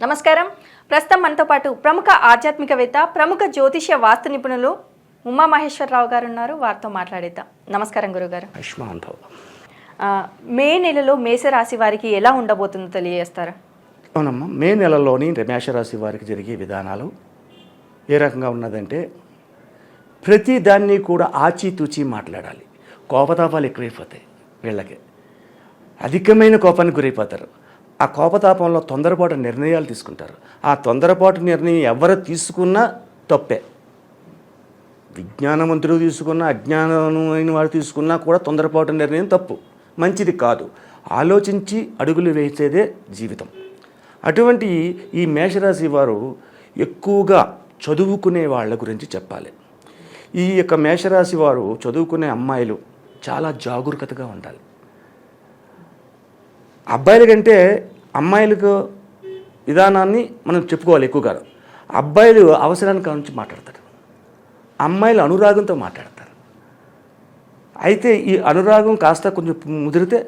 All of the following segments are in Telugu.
నమస్కారం. ప్రస్తుతం మనతో పాటు ప్రముఖ ఆధ్యాత్మికవేత్త, ప్రముఖ జ్యోతిష్య వాస్తు నిపుణులు ఉమామహేశ్వరరావు గారు ఉన్నారు. వారితో మాట్లాడేద్దాం. నమస్కారం గురుగారు. మే నెలలో మేషరాశి వారికి ఎలా ఉండబోతుందో తెలియజేస్తారా? అవునమ్మా, మే నెలలోని మేషరాశి వారికి జరిగే విధానాలు ఏ రకంగా ఉన్నదంటే, ప్రతి దాన్ని కూడా ఆచితూచి మాట్లాడాలి. కోపతాపాలు ఎక్కువైపోతాయి. వీళ్ళకి అధికమైన కోపానికి గురైపోతారు. ఆ కోపతాపంలో తొందరపాటు నిర్ణయాలు తీసుకుంటారు. ఆ తొందరపాటు నిర్ణయం ఎవరు తీసుకున్నా తప్పే. విజ్ఞానవంతుడు తీసుకున్నా, అజ్ఞానమైన వాడు తీసుకున్నా కూడా తొందరపాటు నిర్ణయం తప్పు, మంచిది కాదు. ఆలోచించి అడుగులు వేసేదే జీవితం. అటువంటి ఈ మేషరాశి వారు ఎక్కువగా చదువుకునే వాళ్ళ గురించి చెప్పాలి. ఈ యొక్క మేషరాశి వారు చదువుకునే అమ్మాయిలు చాలా జాగరూకతగా ఉండాలి. అబ్బాయిల కంటే అమ్మాయిలకు విధానాన్ని మనం చెప్పుకోవాలి ఎక్కువగా. అబ్బాయిలు అవసరానికి నుంచి మాట్లాడతారు, అమ్మాయిలు అనురాగంతో మాట్లాడతారు. అయితే ఈ అనురాగం కాస్త కొంచెం ముదిరితే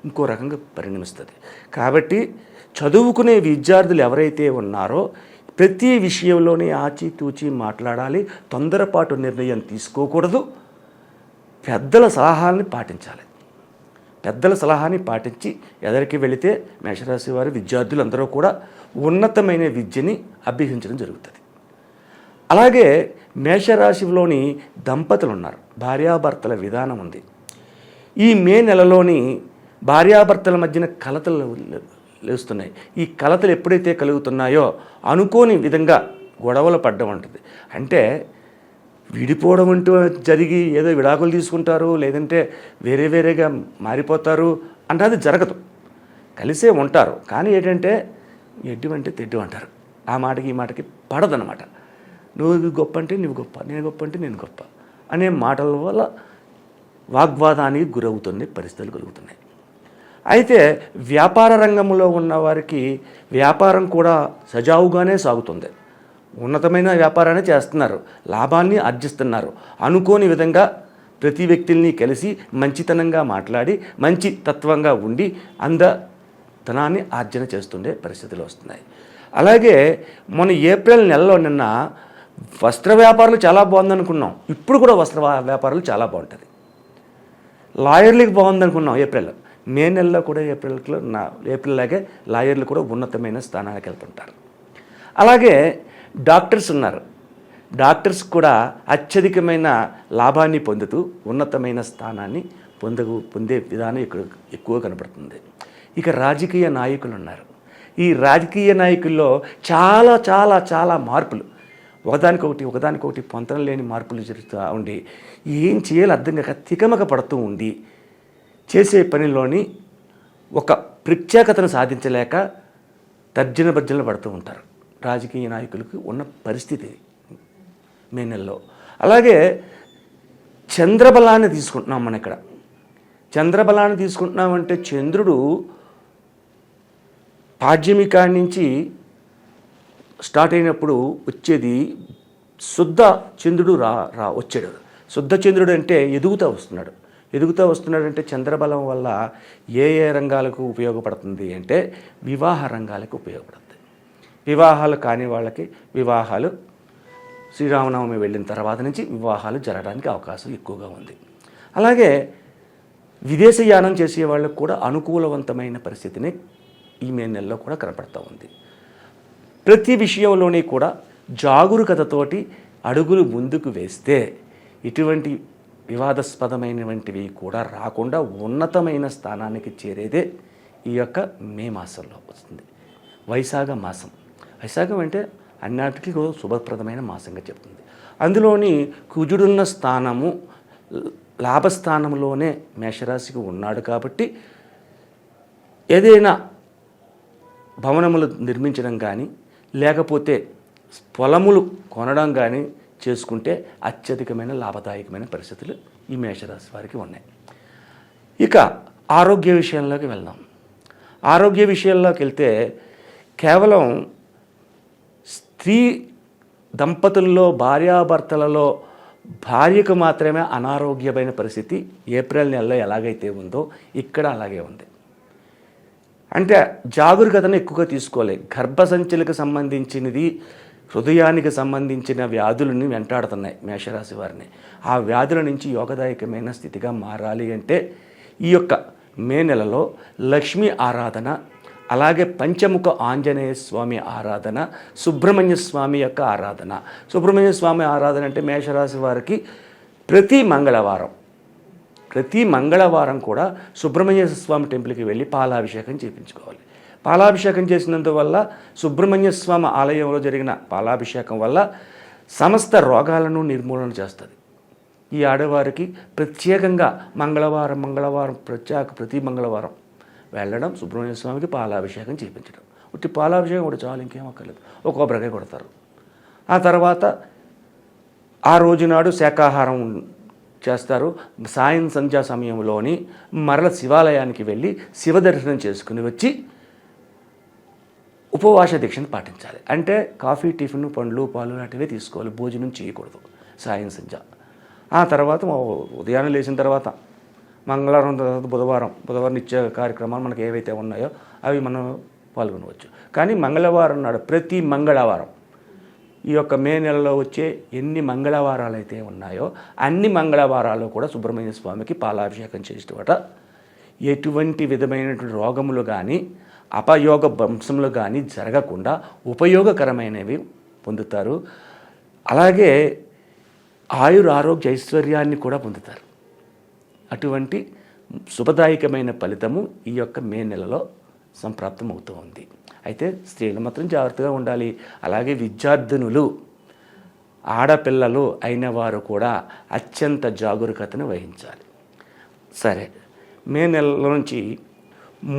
ఇంకో రకంగా పరిణమిస్తుంది. కాబట్టి చదువుకునే విద్యార్థులు ఎవరైతే ఉన్నారో ప్రతి విషయంలోనే ఆచితూచి మాట్లాడాలి. తొందరపాటు నిర్ణయం తీసుకోకూడదు. పెద్దల సలహాలని పాటించాలి. పెద్దల సలహాని పాటించి ఎదరికి వెళితే మేషరాశి వారి విద్యార్థులందరూ కూడా ఉన్నతమైన విద్యని అభ్యసించడం జరుగుతుంది. అలాగే మేషరాశిలోని దంపతులు ఉన్నారు, భార్యాభర్తల విధానం ఉంది. ఈ మే నెలలోని భార్యాభర్తల మధ్యన కలతలు లేస్తున్నాయి. ఈ కలతలు ఎప్పుడైతే కలుగుతున్నాయో అనుకోని విధంగా గొడవలు పడ్డం ఉంటుంది. అంటే విడిపోవడం అంటూ జరిగి ఏదో విడాకులు తీసుకుంటారు, లేదంటే వేరే వేరేగా మారిపోతారు అన్నది జరగదు. కలిసే ఉంటారు. కానీ ఏంటంటే ఎడ్డు అంటే తెడ్డు అంటారు. ఆ మాటకి ఈ మాటకి పడదనమాట. నువ్వు గొప్ప అంటే నువ్వు గొప్ప, నేను గొప్ప అంటే నేను గొప్ప అనే మాటల వల్ల వాగ్వాదానికి గురవుతున్న పరిస్థితులు కలుగుతున్నాయి. అయితే వ్యాపార రంగంలో ఉన్న వారికి వ్యాపారం కూడా సజావుగానే సాగుతుంది. ఉన్నతమైన వ్యాపారాన్ని చేస్తున్నారు, లాభాన్ని ఆర్జిస్తున్నారు. అనుకోని విధంగా ప్రతి వ్యక్తుల్ని కలిసి మంచితనంగా మాట్లాడి మంచి తత్వంగా ఉండి ధనాన్ని ఆర్జన చేస్తుండే పరిస్థితులు వస్తున్నాయి. అలాగే మన ఏప్రిల్ నెలలో నిన్న వస్త్ర వ్యాపారాలు చాలా బాగుందనుకున్నాం. ఇప్పుడు కూడా వస్త్ర వ్యాపారాలు చాలా బాగుంటుంది. లాయర్లకు బాగుందనుకున్నాం ఏప్రిల్. మే నెలలో కూడా ఏప్రిల్ లాగే లాయర్లు కూడా ఉన్నతమైన స్థానానికి వెళ్తుంటారు. అలాగే డాక్టర్స్ ఉన్నారు. డాక్టర్స్ కూడా అత్యధికమైన లాభాన్ని పొందుతూ ఉన్నతమైన స్థానాన్ని పొందే విధానం ఇక్కడ ఎక్కువ కనబడుతుంది. ఇక రాజకీయ నాయకులు ఉన్నారు. ఈ రాజకీయ నాయకుల్లో చాలా చాలా చాలా మార్పులు, ఒకదానికొకటి పొంతన లేని మార్పులు జరుగుతూ ఉండి ఏం చేయాలో అర్థం కాక తికమక పడుతూ ఉండి చేసే పనిలోని ఒక ప్రత్యేకతను సాధించలేక తర్జన భర్జనలు పడుతూ ఉంటారు. రాజకీయ నాయకులకు ఉన్న పరిస్థితి మే నెలలో. అలాగే చంద్రబలాన్ని తీసుకుంటున్నాం. మనం ఇక్కడ చంద్రబలాన్ని తీసుకుంటున్నామంటే చంద్రుడు పాడ్యమికాడి నుంచి స్టార్ట్ అయినప్పుడు వచ్చేది శుద్ధ చంద్రుడు వచ్చాడు. శుద్ధ చంద్రుడు అంటే ఎదుగుతూ వస్తున్నాడంటే చంద్రబలం వల్ల ఏ రంగాలకు ఉపయోగపడుతుంది అంటే వివాహ రంగాలకు ఉపయోగపడుతుంది. వివాహాలు కాని వాళ్ళకి వివాహాలు శ్రీరామనవమి వెళ్ళిన తర్వాత నుంచి వివాహాలు జరగడానికి అవకాశం ఎక్కువగా ఉంది. అలాగే విదేశయానం చేసే వాళ్ళకు కూడా అనుకూలవంతమైన పరిస్థితిని ఈ మే నెలలో కూడా కనపడుతూ ఉంది. ప్రతి విషయంలోనే కూడా జాగరూకతతోటి అడుగులు ముందుకు వేస్తే ఇటువంటి వివాదాస్పదమైనటువంటివి కూడా రాకుండా ఉన్నతమైన స్థానానికి చేరేదే ఈ యొక్క మే మాసంలో వస్తుంది. వైశాఖ అంటే అన్నిటికీ శుభప్రదమైన మాసంగా చెప్తుంది. అందులోని కుజుడున్న స్థానము లాభస్థానంలోనే మేషరాశికి ఉన్నాడు. కాబట్టి ఏదైనా భవనములు నిర్మించడం కానీ లేకపోతే పొలములు కొనడం కానీ చేసుకుంటే అత్యధికమైన లాభదాయకమైన పరిస్థితులు ఈ మేషరాశి వారికి ఉన్నాయి. ఇక ఆరోగ్య విషయంలోకి వెళ్దాం. ఆరోగ్య విషయంలోకి వెళ్తే కేవలం స్త్రీ దంపతుల్లో భార్యాభర్తలలో భార్యకు మాత్రమే అనారోగ్యమైన పరిస్థితి ఏప్రిల్ నెలలో ఎలాగైతే ఉందో ఇక్కడ అలాగే ఉంది. అంటే జాగరూకతను ఎక్కువగా తీసుకోవాలి. గర్భసంచులకు సంబంధించినది, హృదయానికి సంబంధించిన వ్యాధులను వెంటాడుతున్నాయి మేషరాశి వారిని. ఆ వ్యాధుల నుంచి యోగదాయకమైన స్థితిగా మారాలి అంటే ఈ యొక్క మే నెలలో లక్ష్మీ ఆరాధన, అలాగే పంచముఖ ఆంజనేయ స్వామి ఆరాధన, సుబ్రహ్మణ్య స్వామి యొక్క ఆరాధన. సుబ్రహ్మణ్య స్వామి ఆరాధన అంటే మేషరాశి వారికి ప్రతి మంగళవారం కూడా సుబ్రహ్మణ్య స్వామి టెంపుల్కి వెళ్ళి పాలాభిషేకం చేయించుకోవాలి. పాలాభిషేకం చేసినందువల్ల సుబ్రహ్మణ్య స్వామి ఆలయంలో జరిగిన పాలాభిషేకం వల్ల సమస్త రోగాలను నిర్మూలన చేస్తుంది. ఈ ఆడవారికి ప్రత్యేకంగా మంగళవారం ప్రతి మంగళవారం వెళ్ళడం, సుబ్రహ్మణ్య స్వామికి పాలాభిషేకం చేయించడం. ఉట్టి పాలాభిషేకం కూడా చాలు, ఇంకేం అక్కర్లేదు. ఒక కొబ్బరికాయ కొడతారు. ఆ తర్వాత ఆ రోజునాడు శాకాహారం చేస్తారు. సాయం సంధ్యా సమయంలోని మరల శివాలయానికి వెళ్ళి శివ దర్శనం చేసుకుని వచ్చి ఉపవాస దీక్షను పాటించాలి. అంటే కాఫీ, టిఫిన్, పండ్లు, పాలు లాంటివే తీసుకోవాలి. భోజనం చేయకూడదు సాయం సంధ్య. ఆ తర్వాత ఉదయాన్నే లేచిన తర్వాత మంగళవారం తర్వాత బుధవారం నిత్య కార్యక్రమాలు మనకు ఏవైతే ఉన్నాయో అవి మనం పాల్గొనవచ్చు. కానీ మంగళవారం నాడు, ప్రతి మంగళవారం, ఈ యొక్క మే నెలలో వచ్చే ఎన్ని మంగళవారాలు అయితే ఉన్నాయో అన్ని మంగళవారాలు కూడా సుబ్రహ్మణ్య స్వామికి పాలాభిషేకం చేసేటట ఎటువంటి విధమైనటువంటి రోగములు కానీ అపయోగ వంశములు కానీ జరగకుండా ఉపయోగకరమైనవి పొందుతారు. అలాగే ఆరోగ్య ఐశ్వర్యాన్ని కూడా పొందుతారు. అటువంటి శుభదాయకమైన ఫలితము ఈ యొక్క మే నెలలో సంప్రాప్తం అవుతూ ఉంది. అయితే స్త్రీలు మాత్రం జాగ్రత్తగా ఉండాలి. అలాగే విద్యార్థినులు, ఆడపిల్లలు అయిన వారు కూడా అత్యంత జాగరూకతను వహించాలి. సరే, మే నెల నుంచి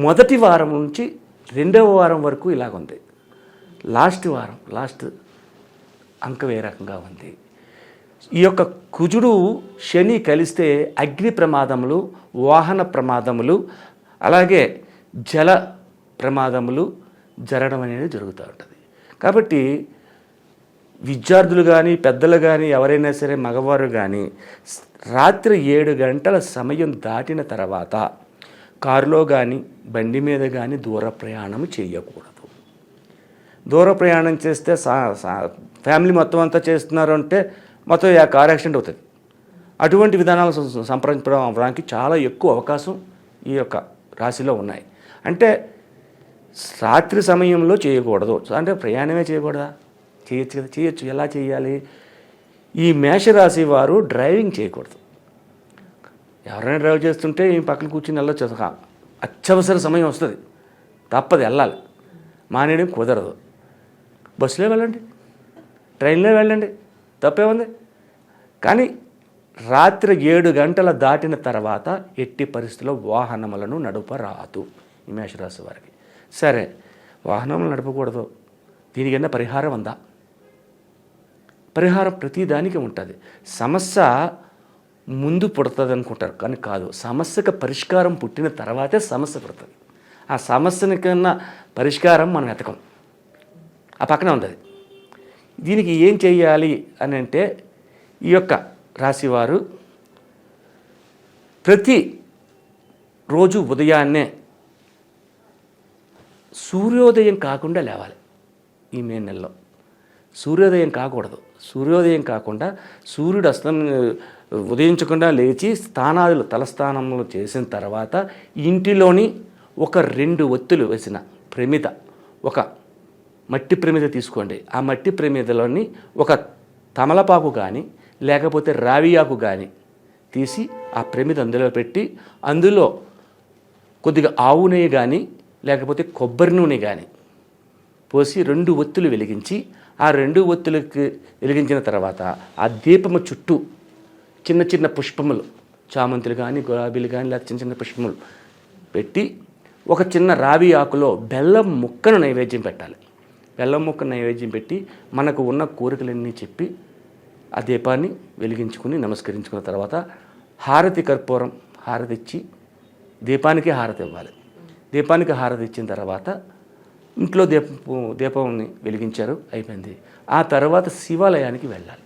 మొదటి వారం నుంచి రెండవ వారం వరకు ఇలాగుంది. లాస్ట్ అంకం ఏ రకంగా ఉంది? ఈ యొక్క కుజుడు శని కలిస్తే అగ్ని ప్రమాదములు, వాహన ప్రమాదములు, అలాగే జల ప్రమాదములు జరగడం అనేది జరుగుతూ ఉంటుంది. కాబట్టి విద్యార్థులు కానీ, పెద్దలు కానీ, ఎవరైనా సరే, మగవారు కానీ రాత్రి 7 గంటల సమయం దాటిన తర్వాత కారులో కానీ, బండి మీద కానీ దూర ప్రయాణం చేయకూడదు. దూర ప్రయాణం చేస్తే ఫ్యామిలీ మొత్తం అంతా చేస్తున్నారు అంటే మొత్తం కార్ యాక్సిడెంట్ అవుతుంది. అటువంటి విధానాలు సంప్రదించడం అవడానికి చాలా ఎక్కువ అవకాశం ఈ యొక్క రాశిలో ఉన్నాయి. అంటే రాత్రి సమయంలో చేయకూడదు. అంటే ప్రయాణమే చేయకూడదా? చేయొచ్చు కదా. చేయొచ్చు. ఎలా చేయాలి? ఈ మేషరాశి వారు డ్రైవింగ్ చేయకూడదు. ఎవరైనా డ్రైవ్ చేస్తుంటే ఈ పక్కన కూర్చుని వెళ్ళొచ్చు. అత్యవసర సమయం వస్తుంది, తప్పదు, వెళ్ళాలి. మానేయడం కుదరదు. బస్సులో వెళ్ళండి, ట్రైన్లో వెళ్ళండి, తప్పే ఉంది. కానీ రాత్రి 7 గంటల దాటిన తర్వాత ఎట్టి పరిస్థితుల్లో వాహనములను నడపరాదు ఈ మేషరాశి వారికి. సరే, వాహనములు నడపకూడదు, దీనికన్నా పరిహారం ఉందా? పరిహారం ప్రతిదానికి ఉంటుంది. సమస్య ముందు పుడుతుంది అనుకుంటారు, కానీ కాదు. సమస్యకు పరిష్కారం పుట్టిన తర్వాతే సమస్య పుడుతుంది. ఆ సమస్యని కన్నా పరిష్కారం మనం వెతకం, ఆ పక్కనే ఉంటుంది. దీనికి ఏం చేయాలి అని అంటే ఈ యొక్క రాశివారు ప్రతి రోజు ఉదయాన్నే సూర్యోదయం కాకుండా లేవాలి. ఈ మే నెలలో సూర్యోదయం కాకూడదు. సూర్యోదయం కాకుండా సూర్యుడు ఉదయించకుండా లేచి తలస్నానములు చేసిన తర్వాత ఇంటిలోని ఒక 2 ఒత్తులు వేసిన ప్రమిద, ఒక మట్టి ప్రమిద తీసుకోండి. ఆ మట్టి ప్రమిదలోని ఒక తమలపాకు కానీ లేకపోతే రావి ఆకు కానీ తీసి ఆ ప్రమిద అందులో పెట్టి అందులో కొద్దిగా ఆవు నెయ్యి కానీ లేకపోతే కొబ్బరి నూనె కానీ పోసి 2 ఒత్తులు వెలిగించి ఆ 2 ఒత్తులకు వెలిగించిన తర్వాత ఆ దీపము చుట్టూ చిన్న చిన్న పుష్పములు, చామంతులు కానీ, గులాబీలు కానీ, లేదా చిన్న చిన్న పుష్పములు పెట్టి ఒక చిన్న రావి ఆకులో బెల్లం ముక్కను నైవేద్యం పెట్టాలి. బెల్లం ముక్క నైవేద్యం పెట్టి మనకు ఉన్న కోరికలన్నీ చెప్పి ఆ దీపాన్ని వెలిగించుకుని నమస్కరించుకున్న తర్వాత కర్పూరం హారతి ఇచ్చి దీపానికి హారతి ఇవ్వాలి. దీపానికి హారతి ఇచ్చిన తర్వాత ఇంట్లో దీపాన్ని వెలిగించారు, అయిపోయింది. ఆ తర్వాత శివాలయానికి వెళ్ళాలి.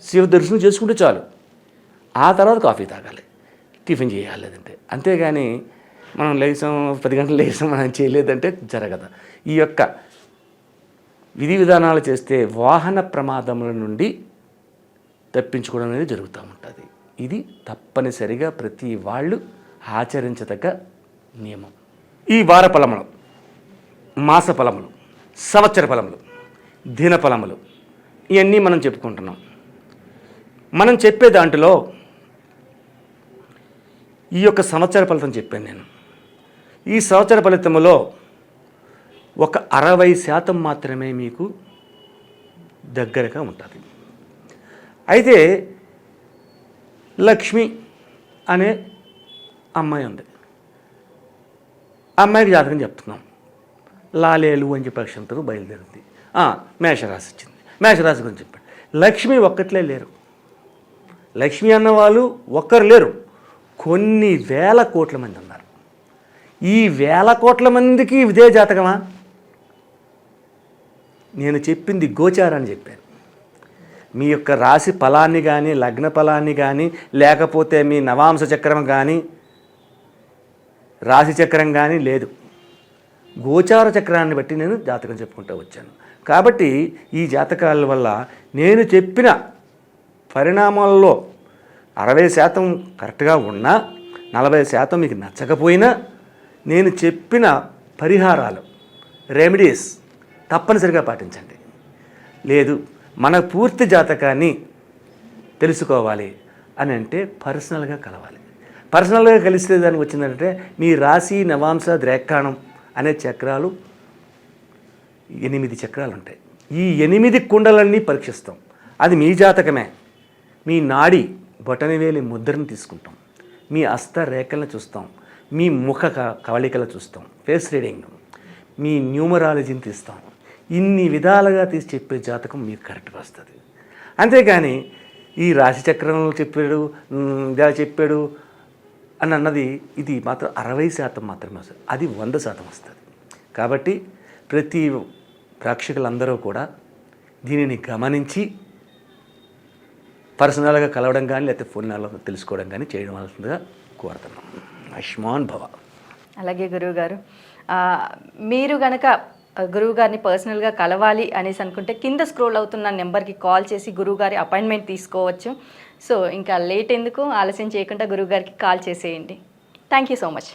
శివ దర్శనం చేసుకుంటే చాలు. ఆ తర్వాత కాఫీ తాగాలి, టిఫిన్ చేయాలి. లేదంటే అంతేగాని మనం లేసాం 10 గంటలు లేసాం మనం చేయలేదంటే జరగదు. ఈ యొక్క విధి విధానాలు చేస్తే వాహన ప్రమాదముల నుండి తప్పించుకోవడం అనేది జరుగుతూ ఉంటుంది. ఇది తప్పనిసరిగా ప్రతి వాళ్ళు ఆచరించదగ్గ నియమం. ఈ వార ఫలములు, మాస ఫలములు, సంవత్సర ఫలములు, దిన ఫలములు ఇవన్నీ మనం చెప్పుకుంటున్నాం. మనం చెప్పే దాంట్లో ఈ యొక్క సంవత్సర ఫలితం చెప్పాను నేను. ఈ సంవత్సర ఫలితంలో ఒక 60% మాత్రమే మీకు దగ్గరగా ఉంటుంది. అయితే లక్ష్మి అనే అమ్మాయి ఉంది. అమ్మాయికి జాతకం చెప్తున్నాం. లాలేలు అని చెప్పి అక్షంతరం బయలుదేరింది. మేషరాశి వచ్చింది. మేషరాశి గురించి చెప్పండి. లక్ష్మి ఒక్కట్లే లేరు. లక్ష్మి అన్నవాళ్ళు ఒక్కరు లేరు, కొన్ని వేల కోట్ల మంది ఉన్నారు. ఈ వేల కోట్ల మందికి ఇదే జాతకమా? నేను చెప్పింది గోచారాన్ని చెప్పాను. మీ యొక్క రాశి ఫలాన్ని కానీ, లగ్న ఫలాన్ని కానీ, లేకపోతే మీ నవాంశ చక్రం కానీ, రాశి చక్రం కానీ లేదు. గోచార చక్రాన్ని బట్టి నేను జాతకం చెప్పుకుంటూ వచ్చాను. కాబట్టి ఈ జాతకాల వల్ల నేను చెప్పిన పరిణామాల్లో 60% కరెక్ట్గా ఉన్నా, 40% మీకు నచ్చకపోయినా, నేను చెప్పిన పరిహారాలు, రెమెడీస్ తప్పనిసరిగా పాటించండి. లేదు మన పూర్తి జాతకాన్ని తెలుసుకోవాలి అని అంటే పర్సనల్గా కలవాలి. పర్సనల్గా కలిస్తే దానికి వచ్చిందంటే మీ రాశి, నవాంశ, ద్రేక్కాణం అనే చక్రాలు 8 చక్రాలు ఉంటాయి. ఈ 8 కుండలన్నీ పరీక్షిస్తాం. అది మీ జాతకమే. మీ నాడి బొటనవేలి ముద్రను తీసుకుంటాం, మీ హస్త రేఖలను చూస్తాం, మీ ముఖ కవళికలు చూస్తాం, ఫేస్ రీడింగ్, మీ న్యూమరాలజీని తీస్తాం. ఇన్ని విధాలుగా తీసి చెప్పే జాతకం మీకు కరెక్ట్గా వస్తుంది. అంతేగాని ఈ రాశి చక్రంలో చెప్పాడు, ఇలా చెప్పాడు అని అన్నది ఇది మాత్రం 60% మాత్రమే వస్తుంది. అది 100% వస్తుంది. కాబట్టి ప్రతి ప్రేక్షకులందరూ కూడా దీనిని గమనించి పర్సనల్గా కలవడం కానీ, లేకపోతే ఫోన్లో తెలుసుకోవడం కానీ చేయడం వలసిందిగా కోరుతున్నాం. ఆయుష్మాన్ భవ. అలాగే గురువుగారు, మీరు గనక గురువుగారిని పర్సనల్గా కలవాలి అనేసి అనుకుంటే కింద స్క్రోల్ అవుతున్న నెంబర్కి కాల్ చేసి గురువుగారి అపాయింట్మెంట్ తీసుకోవచ్చు. సో ఇంకా లేట్ ఎందుకు, ఆలస్యం చేయకుండా గురువుగారికి కాల్ చేసేయండి. Thank you so much.